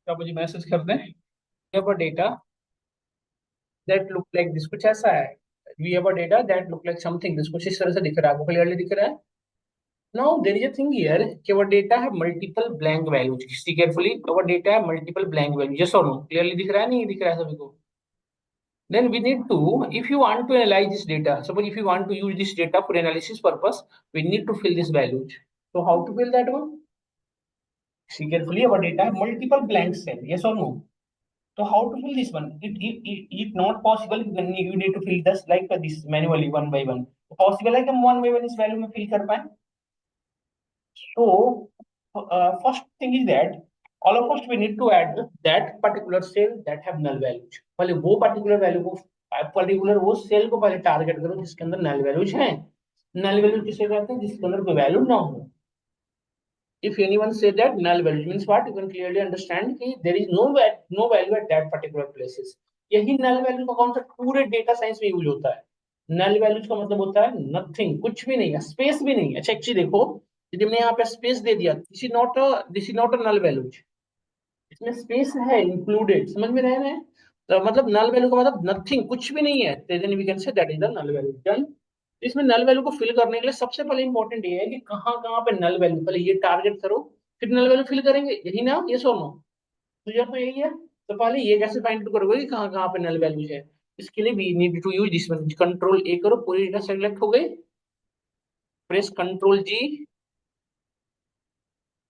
क्या मुझे मैसेज कर दें, have a data that look like this, कुछ ऐसा है। We have a data that look like something this, कुछ इस तरह से दिख रहा है, आपको क्लियरली दिख रहा है। Now there is a thing here कि our डेटा है multiple blank values, see carefully, our data है मल्टीपल ब्लैंक वैल्यू, यस और नो, क्लियरली दिख रहा है, नहीं दिख रहा है सभी को? Then we need to, if you want to analyze this data, suppose if you want to use this data for analysis purpose, we need to fill these values. So how to fill that one? See carefully, our data have multiple blank cell, yes or no? So how to fill this one? If not possible, then you need to fill this like this manually one by one. Possible है कि हम one by one इस value में fill कर पाए? So first thing is that all of us we need to add that particular cell that have null values. पहले वो particular value को, particular वो cell को पहले target करो जिसके अंदर null values हैं। null value किसे कहते हैं? जिसके अंदर कोई value ना हो। If anyone say that null value means what, you can clearly understand कि there is no value at that particular places। यही null value का कॉन्सेप्ट पूरे डेटा साइंस में यूज होता है। null values का मतलब होता है नथिंग, कुछ भी नहीं है, स्पेस भी नहीं है। अच्छा एक चीज देखो, यदि हमने यहाँ पे स्पेस दे दिया, this is not a null value, इसमें स्पेस है इंक्लूडेड, समझ में रहे हैं? तो मतलब नल वैल्यू का मतलब नथिंग, कुछ भी नहीं है, then we can say that is the null value. Done. इसमें नल वैल्यू को फिल करने के लिए सबसे पहले इंपॉर्टेंट ये है कि कहाँ कहाँ पे नल वैल्यू, पहले ये टारगेट करो, फिर नल वैल्यू फिल करेंगे, यही ना, ये सो नो? तो यार तो यही है। तो पहले ये कैसे फाइंड करोगे कि कहाँ कहाँ पे नल वैल्यूज है? इसके लिए we need to use this one, control A करो, पूरी डेटा सेलेक्ट हो गई, press control G,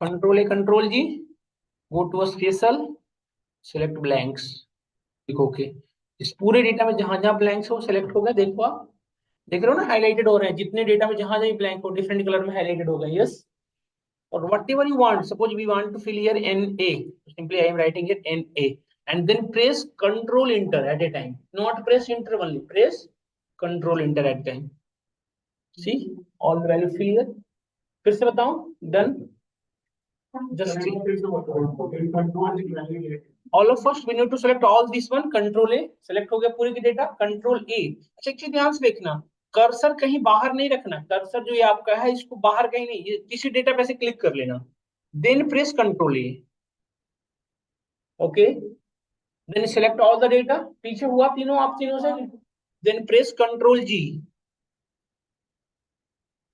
control G, go to special, select blanks, देखो ओके। इस पूरे डेटा में जहां जहां ब्लैंक्स हो सिलेक्ट हो गया, देखो आप देख रहे हो ना, हाईलाइटेड हो रहे हैं जितने डेटा में जहां जहां ब्लैंक हो डिफरेंट कलर में हाईलाइटेड हो गए, यस। और whatever you want, suppose we want to fill here N A, simply I am writing here N A, and then press control enter at a time, not press enter only, press control enter at time, see all the value fill. फिर से बताऊं, done, just all of first we need to select all this one, control A, select हो गया पूरे की data, control ए। अच्छा एक चीज ध्यान से देखना, कर्सर कहीं बाहर नहीं रखना, कर्सर जो ये आपका है इसको बाहर कहीं नहीं, ये किसी डेटा पे से क्लिक कर लेना, then press control A, okay, then select all the data, पीछे हुआ तीनों, आप तीनों से, देन प्रेस कंट्रोल जी,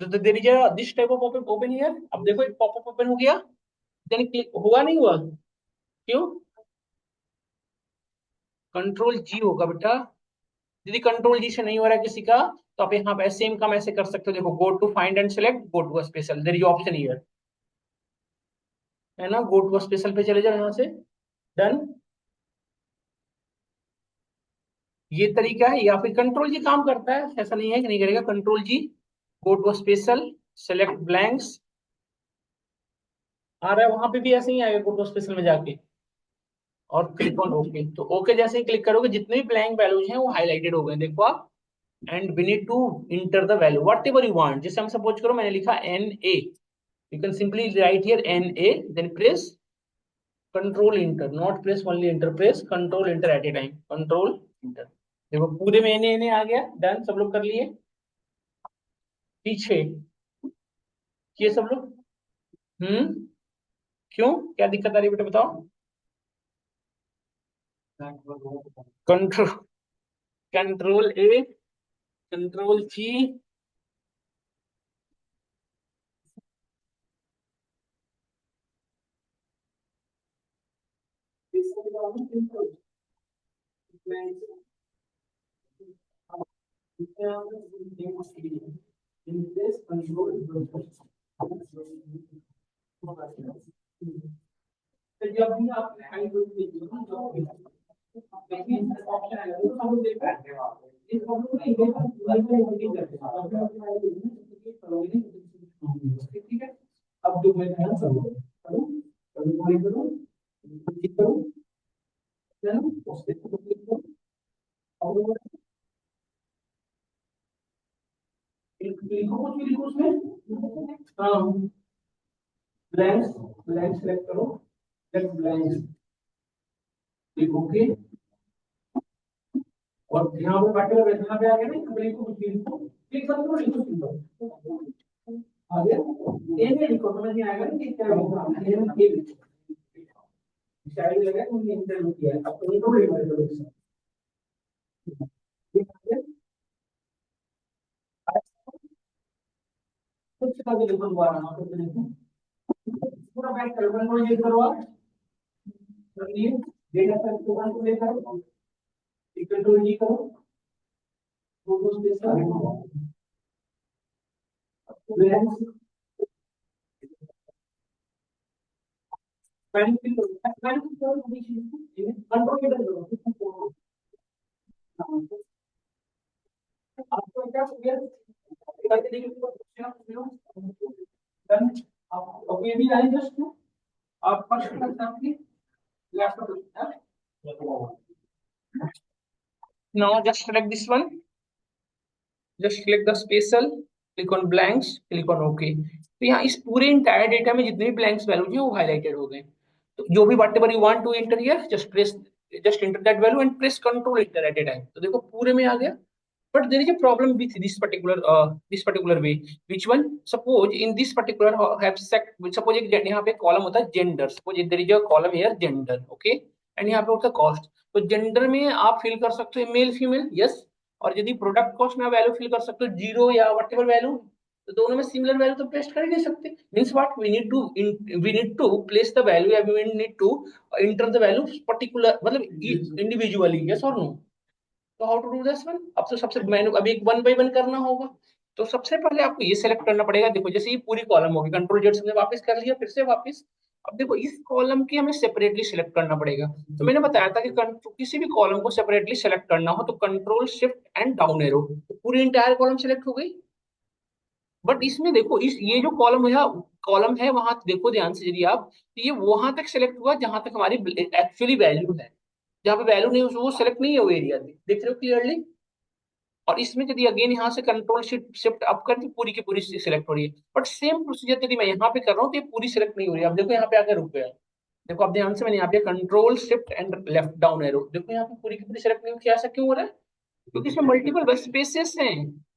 तो there is this type of open open here, अब देखो एक पॉपअप ओपन हो गया, देन क्लिक हुआ, नहीं हुआ, क्यों? कंट्रोल जी होगा बेटा। यदि कंट्रोल जी से नहीं हो रहा है किसी का, तो आप यहाँ पे सेम काम ऐसे कर सकते हो, देखो go to find and select, go to special, there is option here, है ना, गो टू स्पेशल पे चले जाओ यहाँ से, डन। ये तरीका है, या फिर कंट्रोल जी काम करता है, ऐसा नहीं है कि नहीं करेगा, control G, go to special, select blanks, आ रहा है वहां पे भी ऐसे ही आएगा, गो टू स्पेशल में जाके, और क्लिक ऑन ओके। तो ओके जैसे ही क्लिक करोगे जितने भी ब्लैंक वैल्यूज हैं वो हाईलाइटेड हो गए, देखो आप। And we need to enter the value whatever you want, जैसे हम सपोज करो मैंने लिखा N A, you can simply write here NA, then press control enter, not press only enter, press control enter at a time, control enter। देखो पूरे में NA आ गया, done, सब लोग कर लिए, पीछे ये सब लोग, क्यों, क्या दिक्कत आ रही है बेटा बताओ? कंट्रोल, कंट्रोल ए, कंट्रोल जी, जब भी आप ठीक है, अब जो मैं ध्यान करूँ करूँ करूँ करूँ करूँ, है ना, उससे लिखो, कुछ भी लिखो उसमें, हाँ, ब्लैंक्स, ब्लैंक सेलेक्ट करो, सेलेक्ट ब्लैंक्स, लिखोगे, और यहाँ पे पार्टिकुलर यहाँ पे आ गया ना, ब्लैंक को कुछ भी लिखो, क्लिक कर दो, लिखो सिंपल, आ गया, ये लिखो, समझ में आएगा ना कि क्या लिखना है, ये लिखो, चाइल्ड लगा उन्होंने इंटरव्यू किया अब तो नहीं तो कुछ का भी बनवा रहा हूं पूरा बैठ कर बन को ये करवा ये डेटा सेट को लेकर इक्वल टू जी करो फोटो स्पेस का आपको क्या ये भी आई जस्ट आप फर्स्ट अपनी laptop now just select this one, just select the spatial, click on blanks, click on ok। तो यहाँ इस पूरे इंटायर डेटा में जितने भी ब्लैंक्स वैल्यूज हैं वो हाईलाइटेड हो गए। तो जो भी whatever you want to enter here just enter that value and press control enter at a time. तो देखो पूरे में आ गया। But there is a problem with this particular way. Which one? Suppose in this particular have sec. Suppose एक यहाँ पे column होता है gender. Suppose there is a column here gender, okay? And यहाँ पे होता है कॉस्ट। तो जेंडर में आप फिल कर सकते हो मेल फीमेल, यस। और यदि प्रोडक्ट कॉस्ट में आप वैल्यू फिल कर सकते हो जीरो या वट एवर वैल्यू, तो दोनों में सिमिलर वैल्यू तो पेस्ट कर ही नहीं सकते। Means what we need to place the value या we need to enter the value particular मतलब इंडिविजुअली, यस और नो। तो how to do this one? अब तो सबसे मैंने अभी एक वन बाय वन करना होगा। तो सबसे पहले आपको ये सेलेक्ट करना पड़ेगा। देखो जैसे ये पूरी कॉलम होगी, कंट्रोल जेड से हमने वापस कर लिया, फिर से वापस। अब देखो इस कॉलम की हमें सेपरेटली सेलेक्ट करना पड़ेगा। तो मैंने बताया था कि किसी भी कॉलम को सेपरेटली सेलेक्ट करना हो तो control shift and down arrow, तो पूरी इंटायर कॉलम सेलेक्ट हो गई। बट इसमें देखो इस ये जो कॉलम है वहां देखो ध्यान से यदि आप, तो ये वहां तक सेलेक्ट हुआ जहां तक हमारी एक्चुअली वैल्यू है। जहाँ पे वैल्यू नहीं वो सेलेक्ट नहीं है वो एरिया, देख रहे हो क्लियरली। और इसमें यदि अगेन यहाँ से कंट्रोल शिफ्ट अप करके पूरी की पूरी सिलेक्ट हो रही है। बट सेम प्रोसीजर यदि मैं यहाँ पे कर रहा हूँ तो ये पूरी सिलेक्ट नहीं हो रही है। अब देखो यहाँ पे आकर रुक गया। देखो अब ध्यान से मैंने यहाँ पे control shift and left down arrow, देखो यहाँ पे पूरी की पूरी सिलेक्ट नहीं हुई। ऐसा क्यों हो रहा है? क्योंकि इसमें मल्टीपल स्पेसेस हैं।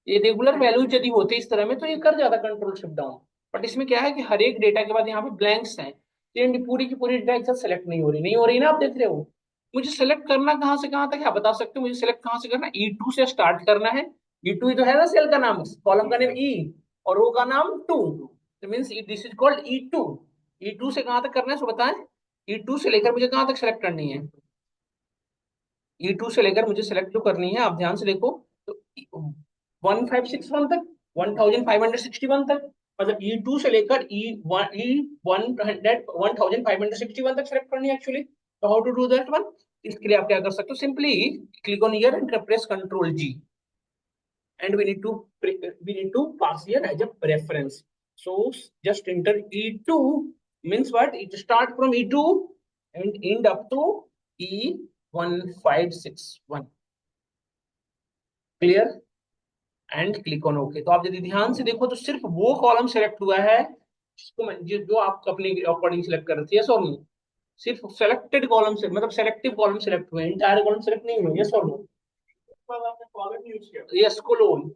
ये रेगुलर वैल्यू यदि होते इस तरह में तो ये कर जाता कंट्रोल शिफ्ट डाउन। बट इसमें क्या है कि हर एक डेटा के बाद यहाँ पे ब्लैंक्स हैं, तो ये पूरी की पूरी डेटा एक साथ सेलेक्ट नहीं हो रही ना, आप देख रहे हो। मुझे सेलेक्ट करना कहाँ से कहाँ तक है आप बता सकते हो? मुझे सेलेक्ट कहाँ से करना है? E2 से स्टार्ट करना है। E2 ही तो है ना सेल का नाम, कॉलम का नेम ई और रो का नाम टू, तो means this is called E2। E2 से कहाँ तक करना है सो बताएं। E2 से लेकर मुझे कहाँ तक सेलेक्ट करनी है? E2 से लेकर मुझे सेलेक्ट जो करनी है आप ध्यान से देखो, तो 1561 तक, 1561 तक, मतलब E2 से लेकर E1561 तक सेलेक्ट करनी है एक्चुअली। तो how to do that one? इसके लिए आप क्या कर सकते हो? Simply click on here and press control G, and we need to pass here as a preference. So just enter E2, means what? It start from E2 and end up to E1561, clear? And click on okay. तो आप यदि ध्यान से देखो तो सिर्फ वो column select हुआ है जिसको जो आप अपने अकॉर्डिंग सेलेक्ट कर रहे थे, यस और नो। सिर्फ सेलेक्टेड कॉलम से मतलब सेलेक्टिव कॉलम सेलेक्ट हुए, इंटायर कॉलम सेलेक्ट नहीं हुए, यस और नो। कॉलम यूज किया, yes colon.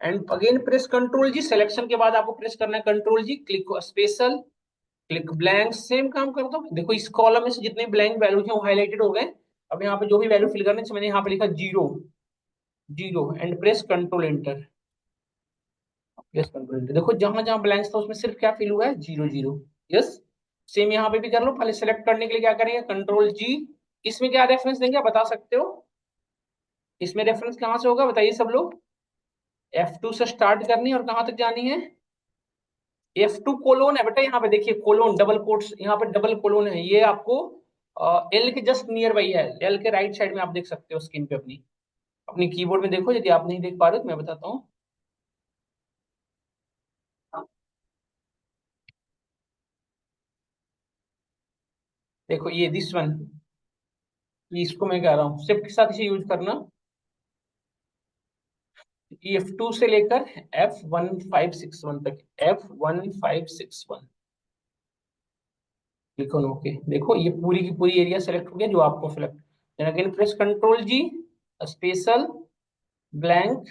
And again press control G, selection के बाद आपको प्रेस करना है control G, click special, click blank, same काम कर दो। देखो इस कॉलम में से जितने ब्लैंक वैल्यूज हैं वो हाईलाइटेड हो गए। अब यहाँ पे जो भी वैल्यू फिल करने से मैंने यहाँ पे लिखा zero, zero and press control enter, press control enter. देखो जहां जहां ब्लैंक्स था उसमें सिर्फ क्या फिल हुआ है? Zero zero, yes. सेम यहाँ पे भी कर लो। पहले सेलेक्ट करने के लिए क्या करेंगे? कंट्रोल जी। इसमें क्या रेफरेंस देंगे आप बता सकते हो? इसमें रेफरेंस कहाँ से होगा बताइए सब लोग? F2 से स्टार्ट करनी है और कहाँ तक जानी है? F2 कोलोन है बेटा, यहाँ पे देखिए कोलोन डबल कोट्स, यहाँ पे डबल कोलोन है। ये आपको एल के जस्ट नियर बाई है, एल के राइट साइड में आप देख सकते हो स्क्रीन पे अपनी अपनी कीबोर्ड में देखो। यदि आप नहीं देख पा रहे हो तो मैं बताता हूँ। देखो ये दिस वन, इसको मैं कह रहा हूँ शिफ्ट के साथ इसे यूज करना। F2 से लेकर F1561 तक, F1561, क्लिक ऑन ओके। देखो ये पूरी की पूरी एरिया सेलेक्ट हो गया जो आपको select. Then again press control G, special, blank,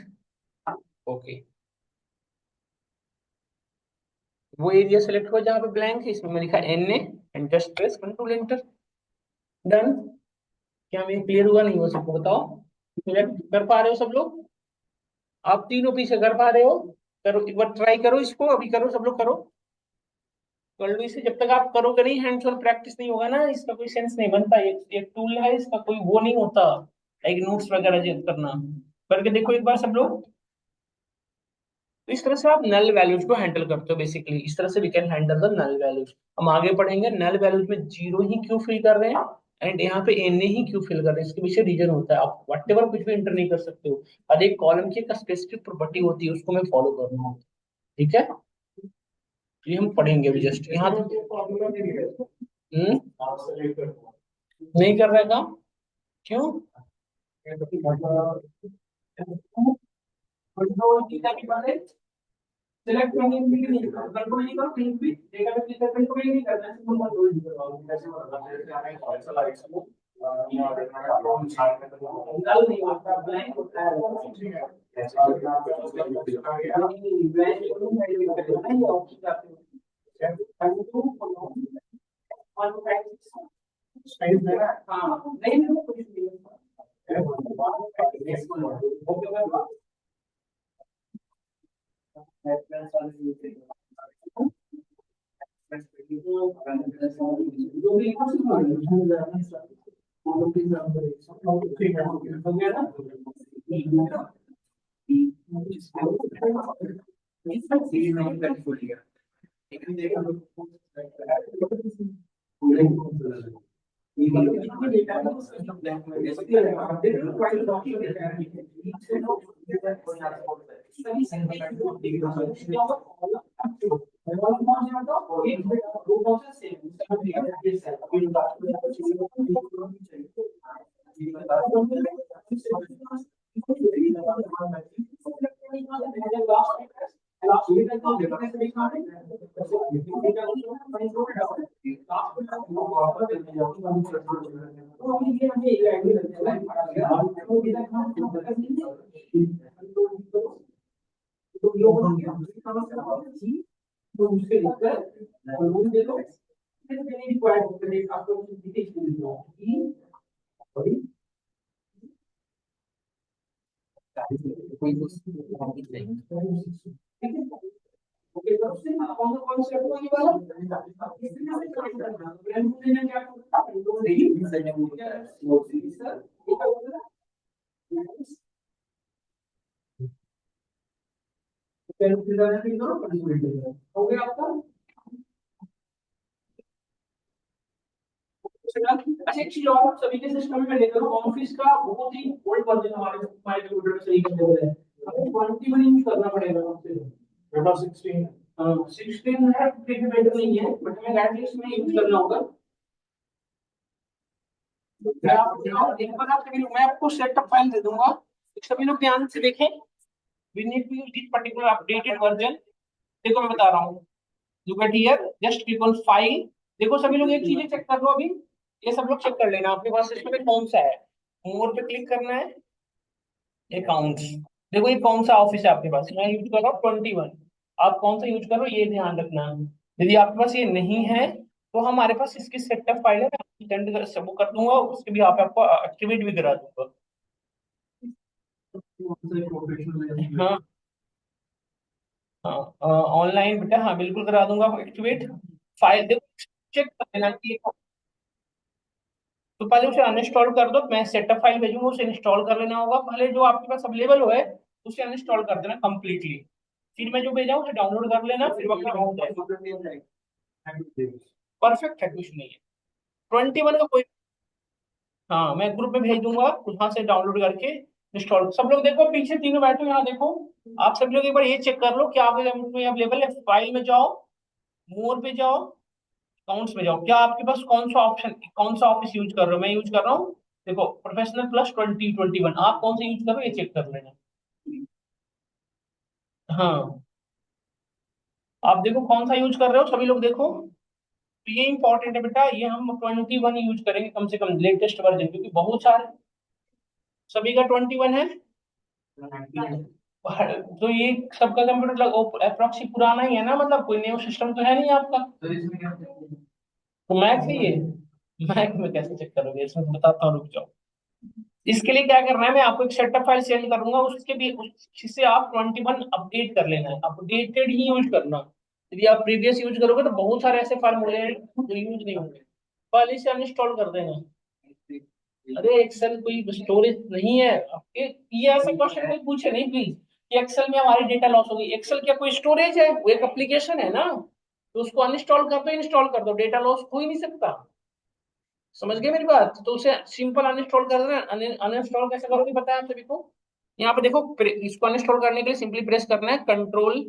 okay. वो एरिया सेलेक्ट हुआ जहाँ पे ब्लैंक है, इसमें मैं लिखा NA and just press control enter. Done. क्या मैं क्लियर हुआ नहीं हुआ सबको बताओ? सिलेक्ट कर पा रहे हो सब लोग? आप तीनों पीछे कर पा रहे हो? करो एक बार ट्राई करो इसको, अभी करो सब लोग करो। कर लो इसे, जब तक आप करोगे नहीं, हैंड्स ऑन प्रैक्टिस नहीं होगा ना, इसका कोई सेंस नहीं बनता। एक टूल है, इसका कोई वो नहीं होता, लाइक नोट्स वगैरह चेक करना। करके देखो एक बार सब लोग। तो इस तरह से आप नल वैल्यूज को हैंडल करते हो बेसिकली, इस तरह से we can handle the null values. हम आगे पढ़ेंगे नल वैल्यूज में जीरो ही क्यों फिल कर रहे हैं, एंड यहाँ पे एन ही क्यों फिल कर रहे हैं, इसके पीछे रीजन होता है। आप वट एवर कुछ भी इंटर नहीं कर सकते हो, हर एक कॉलम की एक स्पेसिफिक प्रॉपर्टी होती है, उसको मैं फॉलो करना होता है। ठीक है, ये हम पढ़ेंगे अभी जस्ट यहाँ तक। हम्म, नहीं कर रहा काम? क्यों? सिलेक्ट करने के लिए नहीं करना, कंट्रोल नहीं करो कहीं भी, डेटा पे क्लिक करके कंट्रोल नहीं करना है, सिंपल कंट्रोल नहीं करो। कैसे होगा, जैसे हमें कौन सा लाइक्स को नल नहीं होता, ब्लैंक होता है। ऐसा हाँ नहीं हो गया आपका? अच्छा एक चीज और सभी के सिस्टम में लेकर ऑफिस का बहुत ही ओल्ड वर्जन हमारे हमारे कंप्यूटर में सही कर है, हमें 21 यूज करना पड़ेगा हमसे। बेटा 16, हां 16 है, फिर भी बेटर नहीं है, बट हमें एटलीस्ट में यूज करना होगा। मैं एक बार आप सभी लोग, मैं आपको सेटअप फाइल दे दूंगा, सभी लोग ध्यान से देखें। We need to use this particular updated version. देखो मैं बता रहा हूँ, look at here, just click on file. देखो सभी लोग एक चीज चेक कर लो अभी, ये सब लोग चेक कर लेना आपके पास सिस्टम में कौन सा है। मोर पे क्लिक करना है, अकाउंट्स। देखो ये कौन सा ऑफिस है आपके पास, मैं यूज कर रहा हूँ 21। आप कौन सा यूज कर रहे हो ये ध्यान रखना। यदि आपके पास ये नहीं है तो हमारे पास इसकी सेटअप फाइल है, मैं सेंड कर सब कर दूंगा, उसके भी आपको एक्टिवेट भी करा दूंगा। हाँ हाँ, ऑनलाइन बेटा, हाँ बिल्कुल करा दूंगा एक्टिवेट। फाइल देखो, चेक कर लेना कि तो पहले उसे अनइंस्टॉल कर दो, मैं सेटअप फाइल भेजूंगा, उसे इंस्टॉल कर लेना होगा पहले, जो आपके पास अवेलेबल हो है उसे अनइंस्टॉल कर देना कंप्लीटली। फिर मैं जो भेजा उसे डाउनलोड कर लेना, फिर वक्त हो जाएगा। परफेक्ट है, कुछ नहीं है। 21 का कोई, हाँ मैं ग्रुप में भेज दूंगा, वहां से डाउनलोड करके इंस्टॉल। सब लोग देखो पीछे तीनों बैठे हो यहाँ देखो, आप सब लोग एक बार ये चेक कर लो क्या आपके में अवेलेबल है। फाइल में जाओ, मोर पे जाओ, अकाउंट्स में जाओ, क्या आपके पास कौन सा ऑप्शन, कौन सा ऑफिस यूज कर रहे हो? मैं यूज कर रहा हूँ, देखो प्रोफेशनल प्लस 2021, आप कौन सा यूज कर रहे हो ये चेक कर लेना। हाँ आप देखो कौन सा यूज कर रहे हो, सभी लोग देखो। तो ये इंपॉर्टेंट है बेटा, ये हम 21 यूज करेंगे कम से कम, लेटेस्ट वर्जन, क्योंकि बहुत सारे, सभी का 21 है। तो ये सबका कंप्यूटर अप्रोक्सी पुराना ही है ना, मतलब कोई न्यू सिस्टम तो है नहीं आपका। तो मैथ है ये, मैक में कैसे चेक करोगे, इसमें बताता हूँ, रुक जाओ। इसके लिए क्या करना है, मैं आपको एक सेटअप फाइल सेंड करूंगा, उसके भी उससे आप 21 अपडेट कर लेना है, अपडेटेड ही यूज करना। यदि आप प्रीवियस यूज करोगे तो बहुत सारे ऐसे फार्मूले हैं जो यूज नहीं होंगे, पहले से अनइंस्टॉल कर देना। अरे एक्सेल कोई स्टोरेज नहीं है आपके, ये ऐसा क्वेश्चन कोई पूछे नहीं प्लीज कि एक्सेल में हमारी डेटा लॉस होगी। एक्सेल क्या कोई स्टोरेज है? वो एक एप्लीकेशन है ना, तो उसको अनइंस्टॉल कर दो, इंस्टॉल कर दो, डेटा लॉस हो ही नहीं सकता। समझ गए मेरी बात? तो उसे सिंपल अनइंस्टॉल कर देना। अनइंस्टॉल कैसे करोगे बताया आप सभी को। यहाँ पे देखो, इसको अनइंस्टॉल करने के लिए सिंपली प्रेस करना है कंट्रोल,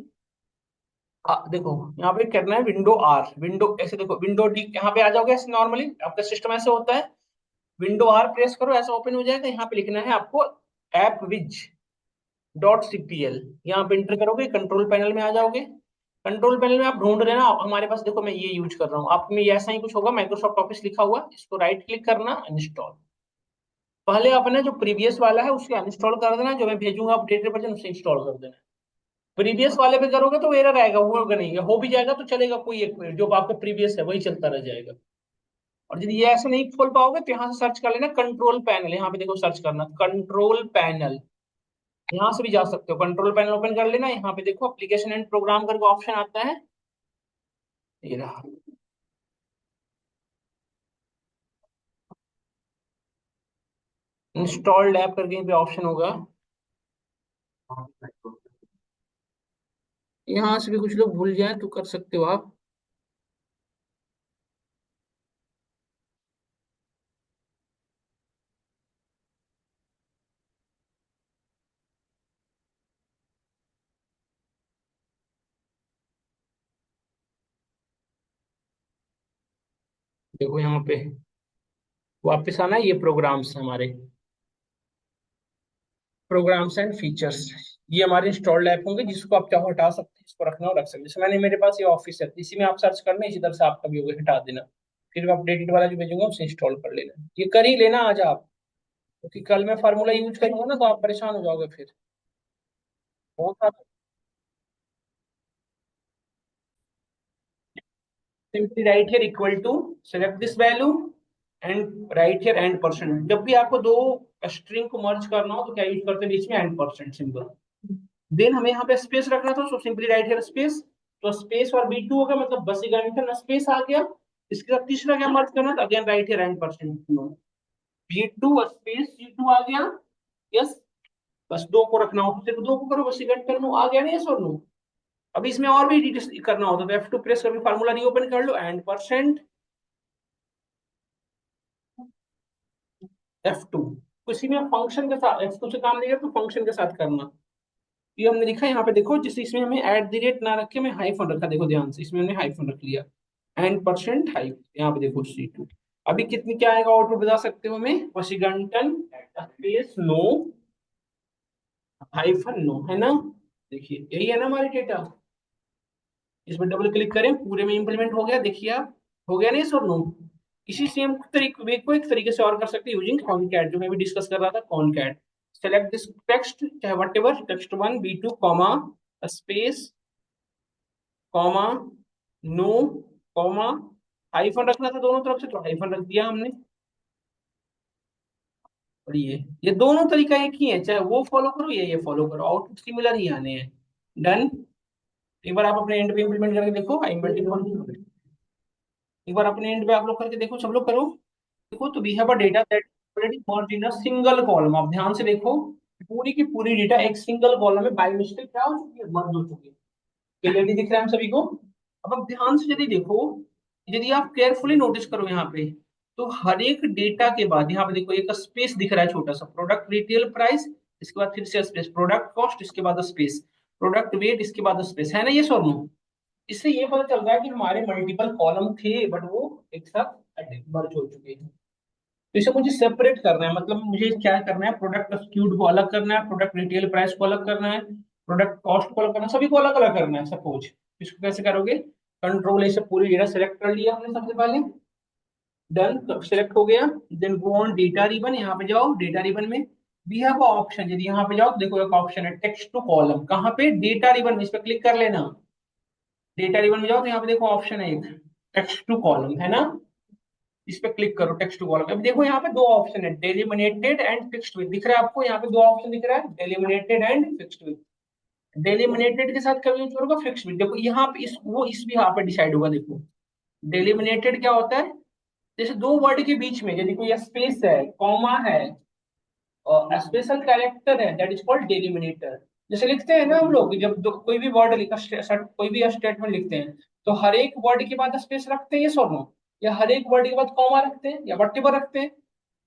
देखो यहाँ पे करना है विंडो आर, विंडो ऐसे देखो, विंडो डी यहाँ पे आ जाओगे ऐसे, नॉर्मली आपका सिस्टम ऐसे होता है। विंडो आर प्रेस करो, ऐसा ओपन हो जाएगा। यहाँ पे लिखना है आपको ऐप विज डॉट सीपीएल, यहाँ पे इंटर करोगे, कंट्रोल पैनल में आ जाओगे। कंट्रोल पैनल में आप ढूंढ लेना, हमारे पास देखो मैं ये यूज कर रहा हूँ, आप में ये ऐसा ही कुछ होगा, माइक्रोसॉफ्ट ऑफिस लिखा हुआ, इसको राइट क्लिक करना, इंस्टॉल। पहले अपने जो प्रीवियस वाला है उसे अनइंस्टॉल कर देना, जो मैं भेजूंगा अपडेटेड वर्जन उसे इंस्टॉल कर देना। प्रीवियस वाले पे करोगे तो एरर आएगा, वो होगा नहीं, हो भी जाएगा तो चलेगा, कोई एक जो आपका प्रीवियस है वही चलता रह जाएगा। और यदि ये ऐसे नहीं खोल पाओगे तो यहाँ से सर्च कर लेना कंट्रोल पैनल, यहाँ पे देखो सर्च करना कंट्रोल पैनल, यहाँ से भी जा सकते हो। कंट्रोल पैनल ओपन कर लेना, यहाँ पे देखो एप्लीकेशन एंड प्रोग्राम करके ऑप्शन आता है, ये रहा। इंस्टॉल्ड ऐप करके यहाँ पे ऑप्शन होगा, यहाँ से भी कुछ लोग भूल जाए तो कर सकते हो आप। देखो यहाँ पे वापस आना है, ये प्रोग्राम्स हमारे, प्रोग्राम्स एंड फीचर्स, ये हमारे इंस्टॉल्ड ऐप होंगे, जिसको आप चाहो हटा सकते हैं, इसको रखना हो रख सकते हैं। जैसे मैंने, मेरे पास ये ऑफिस है, इसी में आप सर्च करना, इसी तरह से आपका भी होगा, हटा देना। फिर अपडेटेड वाला जो भेजूंगा उसे इंस्टॉल कर लेना, ये कर ही लेना आज आप, क्योंकि कल मैं फार्मूला यूज करूंगा ना तो आप परेशान हो जाओगे फिर। बहुत सारा, simply right here equal to, select this value and right here and percent. जब भी आपको दो स्ट्रिंग को मर्ज करना हो तो क्या यूज करते हैं बीच में, एंड परसेंट सिंबल। देन हमें यहाँ पे स्पेस रखना था, so simply right here space, तो स्पेस और बी टू हो गया, मतलब बस घंटा स्पेस आ गया। इसके साथ तीसरा क्या मर्ज करना था, again right here and percent, B two space C two आ गया। यस, बस दो को रखना हो तो सिर्फ दो को करो, बस घंटा नो आ गया नहीं, यस और नो। अभी इसमें और भी डिटेल्स करना होता तो F2 प्रेस करके फार्मूला रीओपन कर लो, एंड परसेंट F2। किसी में फंक्शन के साथ F2 से काम नहीं है तो फंक्शन के साथ करना। ये हमने लिखा है यहाँ पे देखो, जिस इसमें हमें एट द रेट ना रख के हमें हाइफन रखा, देखो ध्यान से, इसमें हमने हाइफन रख लिया, एंड परसेंट हाइफ, यहाँ पे देखो C2। अभी कितनी क्या आएगा आउटपुट बता सकते हो हमें, Washington space no hyphen no, है ना। देखिए यही है ना हमारे डेटा। इसमें डबल क्लिक करें, पूरे में इंप्लीमेंट हो गया, देखिए आप, हो गया नहीं सर नो। इसी सेम तरीके को एक तरीके से और कर सकते हैं यूजिंग कॉनकैट, जो मैं भी डिस्कस कर रहा था, कॉनकैट। सेलेक्ट दिस टेक्स्ट, चाहे whatever text one B two comma space comma no comma hyphen रखना था दोनों तरफ से, तो हाइफन रख दिया हमने। और ये दोनों तरीका एक ही है, चाहे वो फॉलो करो या ये फॉलो करो, आउटपुट सिमिलर ही आने हैं। डन। एक बार आप अपने एंड पे इंप्लीमेंट करके देखो, आई एक बार अपने एंड पे आप लोग करके देखो, सब लोग करो। देखो, तो we have a data that already merge in a single column. आप ध्यान से देखो, पूरी की पूरी डेटा एक सिंगल कॉलम में बाय मिस्टेक क्या हो चुकी है, मर्ज हो चुकी है। क्लियरली दिख रहा है हम सभी को। अब आप ध्यान से यदि देखो, यदि आप केयरफुली नोटिस करो यहाँ पे, तो हर एक डेटा के बाद यहाँ पे देखो एक स्पेस दिख रहा है छोटा सा, प्रोडक्ट रिटेल प्राइस, इसके बाद फिर से स्पेस, प्रोडक्ट कॉस्ट, इसके बाद स्पेस, प्रोडक्ट वेट, इसके बाद स्पेस, है ना ये सर नो। इससे ये पता चल रहा है कि हमारे मल्टीपल कॉलम थे बट वो एक साथ मर्ज हो चुके हैं। तो इसे मुझे सेपरेट करना है, मतलब मुझे क्या करना है, प्रोडक्ट स्क्यूड को अलग करना है, प्रोडक्ट रिटेल प्राइस को अलग करना है, प्रोडक्ट कॉस्ट को अलग करना है, सभी को अलग अलग करना है सपोज। इसको कैसे करोगे, कंट्रोल से पूरी डेटा सेलेक्ट कर लिया हमने सबसे पहले, डन, सेलेक्ट हो गया। Then go on data ribbon, यहाँ पे जाओ डेटा रिबन में, वी हैव ऑप्शन, यदि यहाँ पे जाओ तो देखो एक ऑप्शन है टेक्स्ट टू कॉलम, कहाँ पे, डेटा रिबन में, इस पर क्लिक कर लेना। डेटा रिबन में जाओ तो यहाँ पे देखो ऑप्शन है एक टेक्स्ट टू कॉलम, है ना। इस पे क्लिक करो टेक्स्ट टू कॉलम। अब देखो यहाँ पे दो ऑप्शन है, डेलिमिनेटेड एंड फिक्स्ड विद, दिख रहा है आपको यहाँ पे दो ऑप्शन दिख रहा है, डेलिमिनेटेड एंड फिक्स्ड विद। डेलिमिनेटेड के साथ कब यूज होगा, फिक्स्ड विद। देखो यहाँ पे इस भी यहाँ पे डिसाइड होगा। देखो डेलिमिनेटेड क्या होता है, जैसे दो वर्ड के बीच में यदि कोई स्पेस है, कॉमा है और स्पेशल कैरेक्टर है, दैट इज कॉल्ड डेलिमिनेटर। जैसे लिखते हैं ना हम लोग, जब कोई भी वर्ड लिखा, कोई भी स्टेटमेंट लिखते हैं, तो हर एक वर्ड के बाद स्पेस रखते हैं, ये सो नो, या हर एक वर्ड के बाद कॉमा रखते हैं या वट्टेवर रखते हैं।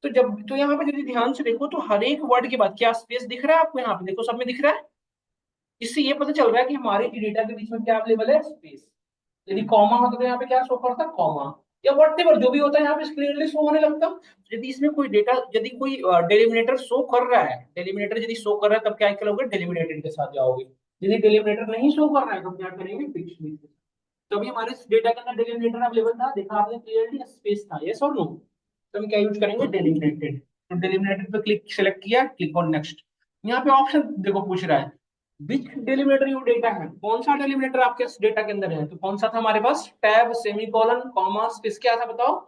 तो जब तो यहाँ पे यदि ध्यान से देखो तो हर एक वर्ड के बाद क्या स्पेस दिख रहा है आपको, यहाँ पे देखो सब में दिख रहा है। इससे ये पता चल रहा है कि हमारे डेटा के बीच में क्या अवेलेबल है, स्पेस। यदि कॉमा होता तो यहाँ पे क्या शो करता, कॉमा या वॉटेवर जो भी होता है, यहाँ पे क्लियरली शो होने लगता। यदि इसमें कोई डेटा, यदि कोई डेलिमिनेटर शो कर रहा है, डेलिमिनेटर यदि शो कर रहा है तब क्या करोगे, डेलिमिनेटेड के साथ जाओगे। यदि डेलिमिनेटर नहीं शो कर रहा है तब क्या करेंगे, फिक्स्ड विद। तभी हमारे डेटा के अंदर डेलिमिनेटर अवेलेबल था, देखा आपने क्लियरली, स्पेस था, यस और नो। तो हम क्या यूज करेंगे, डेलिमिनेटेड। तो डेलिमिनेटेड पे क्लिक सेलेक्ट किया, क्लिक ऑन नेक्स्ट। यहाँ पे ऑप्शन देखो पूछ रहा है विच डेलिमिनेटर यू डेटा है, कौन सा डेलिमिनेटर आपके डेटा के अंदर है। तो कौन सा था हमारे पास, टैब, सेमीकोलन, कॉमा, स्पेस, क्या था बताओ,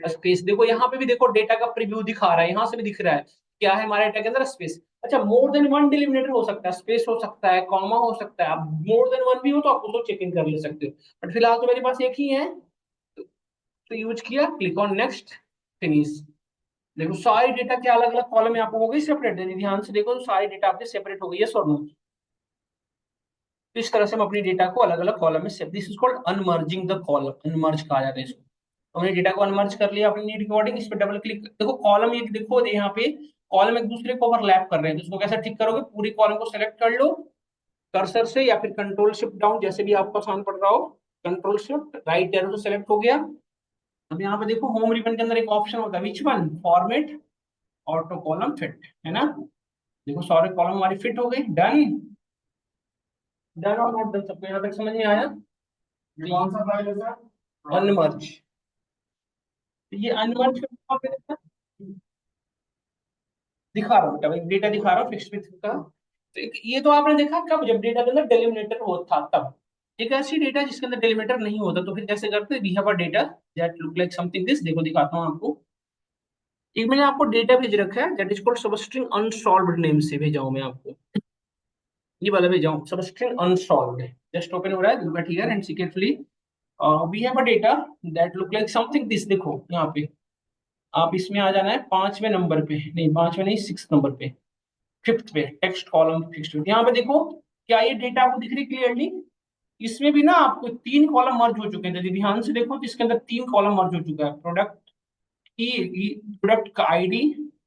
स्पेस। देखो यहाँ पे भी देखो डेटा का प्रीव्यू दिखा रहा है, यहाँ से भी दिख रहा है क्या है हमारे डेटा के अंदर, स्पेस। अच्छा, मोर देन वन डेलिमिनेटर हो सकता है, स्पेस हो सकता है, कॉमा हो सकता है। अब मोर देन वन भी हो तो आप उसको चेक इन कर ले सकते हो, बट फिलहाल तो मेरे पास एक ही है। तो यूज किया, क्लिक ऑन नेक्स्ट, फिनिश। देखो सारी डेटा के अलग अलग कॉलम में आपको हो गई सेपरेट, ध्यान से देखो तो सारी डेटा आपके सेपरेट हो गई है, सर। तो इस तरह से हम अपनी डेटा को अलग अलग कॉलम में save, this is called unmerging the column, unmerge कहा जाता है इसको। हमने डेटा को अनमर्ज कर लिया अपनी नीड के अकॉर्डिंग। इस पर डबल क्लिक, देखो कॉलम एक, देखो यहाँ पे कॉलम एक दूसरे को ओवरलैप कर रहे हैं, तो इसको कैसे ठीक करोगे, पूरी कॉलम को सेलेक्ट कर लो कर्सर से या फिर कंट्रोल शिफ्ट डाउन, जैसे भी आपको आसान पड़ रहा हो। कंट्रोल शिफ्ट राइट एरो से सेलेक्ट हो गया। अब यहाँ पे देखो होम रिबन के अंदर एक ऑप्शन होता है, which one, format auto column fit, है ना। देखो सारे कॉलम हमारी फिट हो गई, डन। डन और नॉट डन, सबको यहाँ तक समझ में आया। कौन सा फाइल है सर, अनमर्ज। ये अनमर्ज दिखा रहा हूँ बेटा, भाई डेटा दिखा रहा हूँ फिक्स विथ का। तो ये तो आपने देखा कब, जब डेटा के अंदर डेलिमिनेटर होता तब। एक ऐसी डेटा जिसके अंदर डेलिमिनेटर नहीं होता तो फिर कैसे करते, we have a data that look like something this, देखो दिखाता हूँ आपको। एक मैंने आपको डेटा भेज रखा है that is called substring unsolved, name से भेजा हूँ मैं आपको, ये वाला भेजा हूँ, सबस्ट्रिंग अनसॉल्व्ड। जस्ट ओपन हो रहा है, look at here and see carefully. We have a data that look like something this, देखो यहाँ पे आप इसमें आ जाना है पांचवें नंबर पे, नहीं पांचवें नहीं, सिक्स नंबर पे, फिफ्थ पे, टेक्स्ट कॉलम फिक्स्ड। यहाँ पे देखो क्या ये डेटा आपको दिख रही क्लियरली। इसमें भी ना आपको तीन कॉलम मर्ज हो चुके हैं, यदि ध्यान से देखो तो इसके अंदर तीन कॉलम मर्ज हो चुका है, प्रोडक्ट की, प्रोडक्ट का आईडी,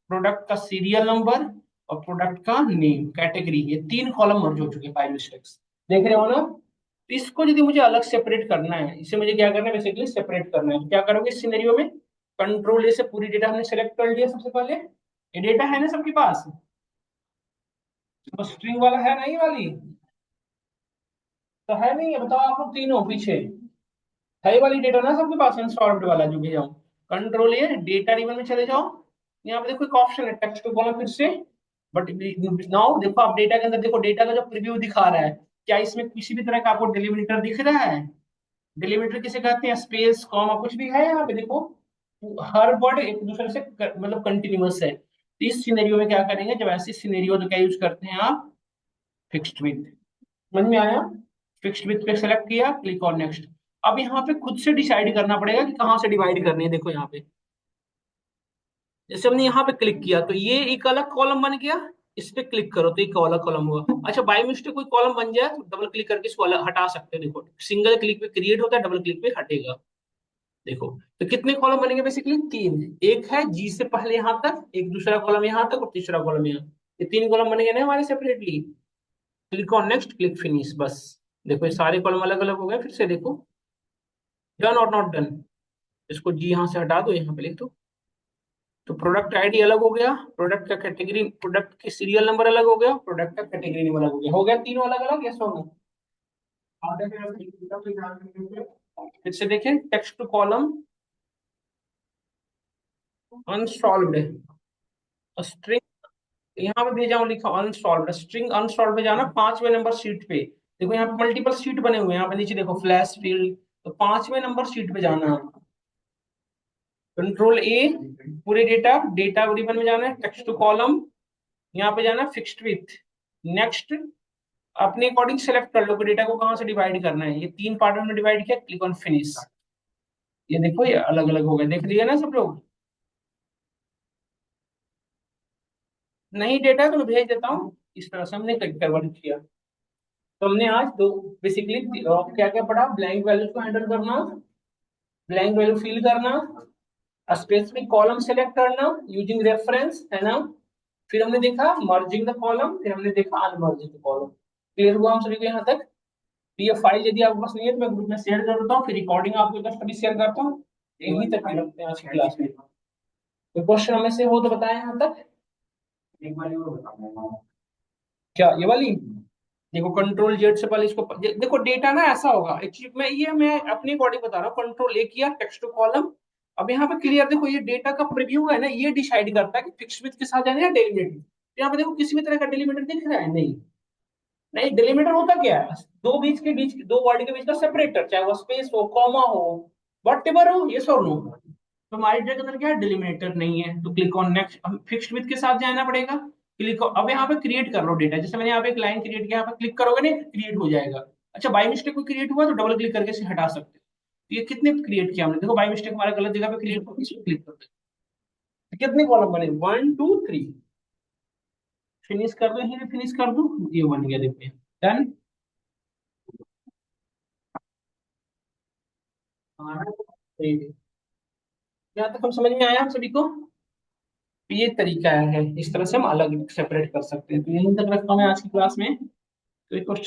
प्रोडक्ट का सीरियल नंबर और प्रोडक्ट का नेम, कैटेगरी, ये तीन कॉलम मर्ज हो चुके हैं बाय मिस्टेक्स, देख रहे हो ना। तो इसको यदि मुझे अलग सेपरेट करना है, इसे मुझे क्या करना है, बेसिकली सेपरेट करना है, तो क्या करोगे इस सिनेरियो में, कंट्रोल ए से पूरी डेटा हमने सेलेक्ट कर लिया सबसे पहले। ये डेटा है ना सबके पास, तो स्ट्रिंग वाला है नहीं वाली, तो है नहीं है, बताओ आप लोग तीनों पीछे, है वाली डेटा ना सबके पास, अनसॉल्व्ड वाला जो भेजा हूँ। कंट्रोल ये डेटा रिबन में चले जाओ, यहाँ पे देखो एक ऑप्शन है टेक्स्ट टू कॉलम फिर से, बट नाउ देखो आप डेटा के अंदर देखो डेटा का जो प्रीव्यू दिखा रहा है, क्या इसमें किसी भी तरह का आपको डिलीमिटर दिख रहा है। डिलीमिटर किसे कहते हैं, स्पेस, कॉमा कुछ भी है यहाँ पे देखो, हर वर्ड एक दूसरे से मतलब कंटिन्यूअस है। तो इस सिनेरियो में क्या करेंगे, जब ऐसी सिनेरियो तो क्या यूज करते हैं आप, फिक्स्ड विद। समझ में आया, फिक्स्ड विथ पे सेलेक्ट किया, क्लिक ऑन नेक्स्ट। अब यहाँ पे खुद से डिसाइड करना पड़ेगा कि कहाँ से डिवाइड करनी है, देखो यहाँ पे जैसे हमने यहाँ पे क्लिक किया तो ये एक अलग कॉलम बन गया, इस पे क्लिक करो तो एक अलग कॉलम हुआ। अच्छा बाय मिस्टेक कोई कॉलम बन जाए तो डबल क्लिक करके इसको अलग हटा सकते हो, देखो सिंगल क्लिक पे क्रिएट होता है, डबल क्लिक पे हटेगा। देखो तो कितने कॉलम बनेंगे, बेसिकली तीन, एक है जी से पहले यहाँ तक, एक दूसरा कॉलम यहाँ तक और तीसरा कॉलम यहाँ, ये तीन कॉलम बनेंगे ना हमारे separately. Click on next, click finish, बस। देखो ये सारे कॉलम अलग अलग हो गए, फिर से देखो, डन और नॉट डन। इसको जी यहाँ से हटा दो, यहाँ पे लिख दो। तो प्रोडक्ट आईडी अलग हो गया, प्रोडक्ट का कैटेगरी, प्रोडक्ट की सीरियल नंबर अलग हो गया, प्रोडक्ट का कैटेगरी नंबर अलग हो गया तीनों अलग अलग, यस और नो। फिर से देखें, text to column unsolved, string यहाँ पे भेजा हूँ, लिखा अनसॉल्व्ड, स्ट्रिंग अनसॉल्व्ड में जाना पांचवें नंबर शीट पे। देखो यहाँ पे मल्टीपल शीट बने हुए हैं, यहाँ पे नीचे देखो फ्लैश फील्ड, तो पांचवें नंबर शीट पे जाना है। कंट्रोल ए, पूरे डेटा डेटा वेरिएबल में जाना है, टेक्स्ट टू कॉलम, यहाँ पे जाना है फिक्स्ड विथ। नेक्स्ट अपने अकॉर्डिंग सेलेक्ट कर लो कि डेटा को कहाँ से डिवाइड करना है। ये तीन पार्ट में डिवाइड किया, क्लिक ऑन फिनिश। ये देखो ये अलग अलग हो गए, देख लिया ना सब लोग। नहीं डेटा तो मैं भेज देता हूँ, इस तरह से हमने कन्वर्ट किया। तो हमने आज दो बेसिकली क्या क्या पढ़ा, ब्लैंक वैल्यूज को हैंडल करना, ब्लैंक वैल्यू फिल करना, स्पेसिफिक कॉलम सेलेक्ट करना यूजिंग रेफरेंस, है ना। फिर हमने देखा मर्जिंग द कॉलम, फिर हमने देखा अनमर्जिंग द कॉलम। क्लियर हुआ हम सभी को यहाँ तक। ये फाइल यदि आपके पास नहीं है तो मैं ग्रुप में शेयर कर देता हूँ, फिर रिकॉर्डिंग आपके पास कभी शेयर करता हूँ। यही तक की रखते हैं आज की क्लास में। कोई क्वेश्चन हमें से हो तो बताएं यहाँ तक। एक बार और बताऊंगा क्या ये वाली। देखो कंट्रोल जेड से पहले इसको देखो डेटा ना ऐसा होगा एक्चुअली, मैं अपनी अकॉर्डिंग बता रहा हूँ। कंट्रोल ए किया, टेक्स्ट टू कॉलम। अब यहाँ पे क्लियर देखो, ये डेटा का प्रीव्यू है ना, ये डिसाइड करता है कि फिक्स विथ के साथ जाना है या डेलिमिटेड। यहाँ पे देखो किसी भी तरह का डेलिमिटेड दिख रहा है नहीं। नहीं डेलीमीटर होता क्या है, दो बीच दो वर्ड के बीच का सेपरेटर, चाहे वो स्पेस हो, कॉमा हो, वट एवर हो, ये और नो। तो हमारे डेटा के अंदर क्या है, डिलीमिटर नहीं है, तो क्लिक ऑन नेक्स्ट। हम फिक्स्ड विथ के साथ जाना पड़ेगा। क्लिक, अब यहाँ पे क्रिएट कर लो डेटा, जैसे मैंने यहाँ पे एक लाइन क्रिएट किया, यहाँ पे क्लिक करोगे ना क्रिएट हो जाएगा। अच्छा बाई मिस्टेक कोई क्रिएट हुआ तो डबल क्लिक करके इसे हटा सकते हो। तो ये कितने क्रिएट किया हमने, देखो बाई मिस्टेक हमारा गलत जगह पे क्रिएट हो, इसमें क्लिक करते हैं। तो कितने कॉलम बने, 1 2 3। फिनिश कर दो, यही फिनिश कर दो, ये बन गया देखिए। डन। यहाँ तक हम समझ में आया हम सभी को। तो ये तरीका है, इस तरह से हम अलग सेपरेट कर सकते हैं। तो यहीं तक रखता हूँ मैं आज की क्लास में। तो एक क्वेश्चन